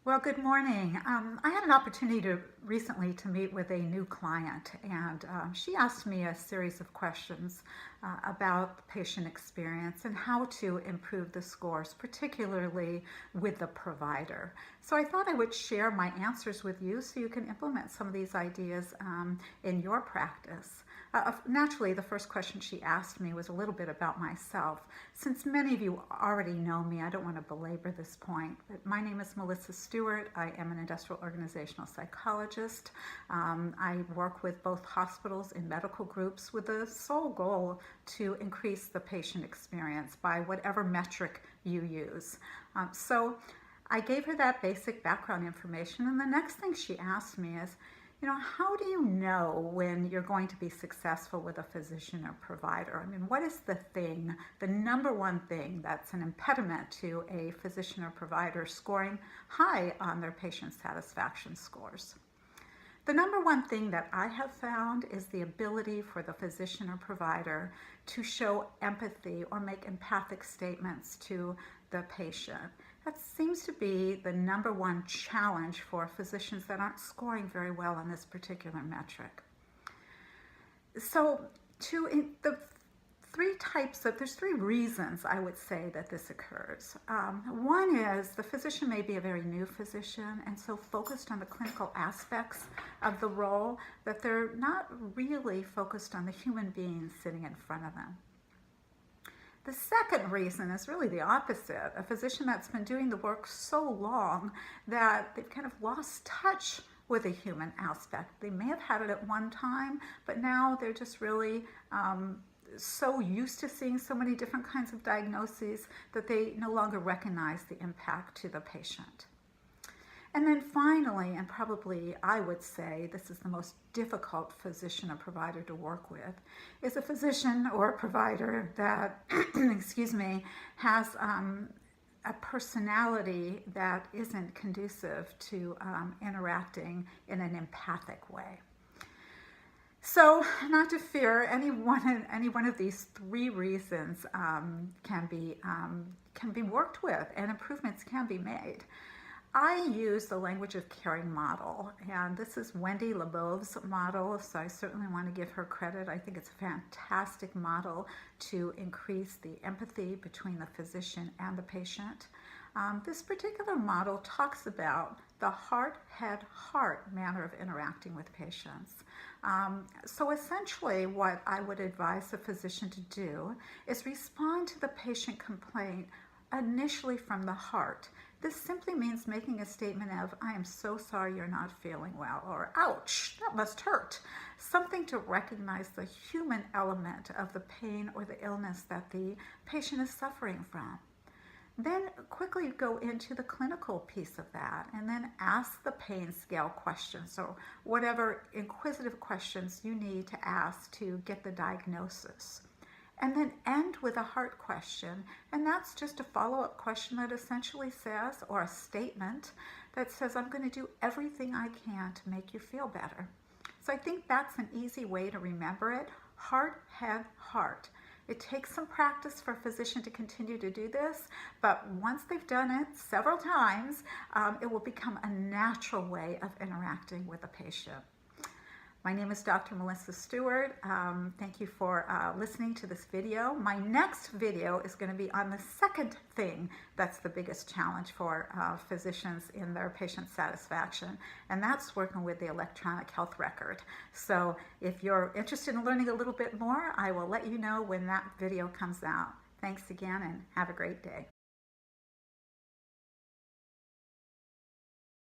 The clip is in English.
Well, good morning. I had an opportunity recently to meet with a new client, and she asked me a series of questions about the patient experience and how to improve the scores, particularly with the provider. So I thought I would share my answers with you so you can implement some of these ideas in your practice. Naturally, the first question she asked me was a little bit about myself. Since many of you already know me, I don't want to belabor this point, but my name is Melissa Stewart. I am an industrial organizational psychologist. I work with both hospitals and medical groups with the sole goal to increase the patient experience by whatever metric you use. So I gave her that basic background information, and the next thing she asked me is, how do you know when you're going to be successful with a physician or provider? I mean, what is the thing, the number one thing that's an impediment to a physician or provider scoring high on their patient satisfaction scores? The number one thing that I have found is the ability for the physician or provider to show empathy or make empathic statements to the patient. That seems to be the number one challenge for physicians that aren't scoring very well on this particular metric. So there's three reasons I would say that this occurs. One is the physician may be a very new physician and so focused on the clinical aspects of the role that they're not really focused on the human being sitting in front of them. The second reason is really the opposite, a physician that's been doing the work so long that they've kind of lost touch with the human aspect. They may have had it at one time, but now they're just really so used to seeing so many different kinds of diagnoses that they no longer recognize the impact to the patient. And then finally, and probably I would say this is the most difficult physician or provider to work with, is a physician or a provider that, excuse me, has a personality that isn't conducive to interacting in an empathic way. So, not to fear, any one of these three reasons can be worked with, and improvements can be made. I use the language of caring model, and this is Wendy LeBeau's model, so I certainly want to give her credit. I think it's a fantastic model to increase the empathy between the physician and the patient. This particular model talks about the heart, head, heart manner of interacting with patients. So essentially what I would advise a physician to do is respond to the patient complaint initially from the heart. This simply means making a statement of, I am so sorry you're not feeling well, or ouch, that must hurt. Something to recognize the human element of the pain or the illness that the patient is suffering from. Then quickly go into the clinical piece of that and then ask the pain scale questions or whatever inquisitive questions you need to ask to get the diagnosis. And then end with a heart question, and that's just a follow-up question that essentially says, or a statement that says, I'm going to do everything I can to make you feel better. So I think that's an easy way to remember it. Heart, head, heart. It takes some practice for a physician to continue to do this, but once they've done it several times, it will become a natural way of interacting with a patient. My name is Dr. Melissa Stewart. Thank you for listening to this video. My next video is going to be on the second thing that's the biggest challenge for physicians in their patient satisfaction, and that's working with the electronic health record. So if you're interested in learning a little bit more, I will let you know when that video comes out. Thanks again and have a great day.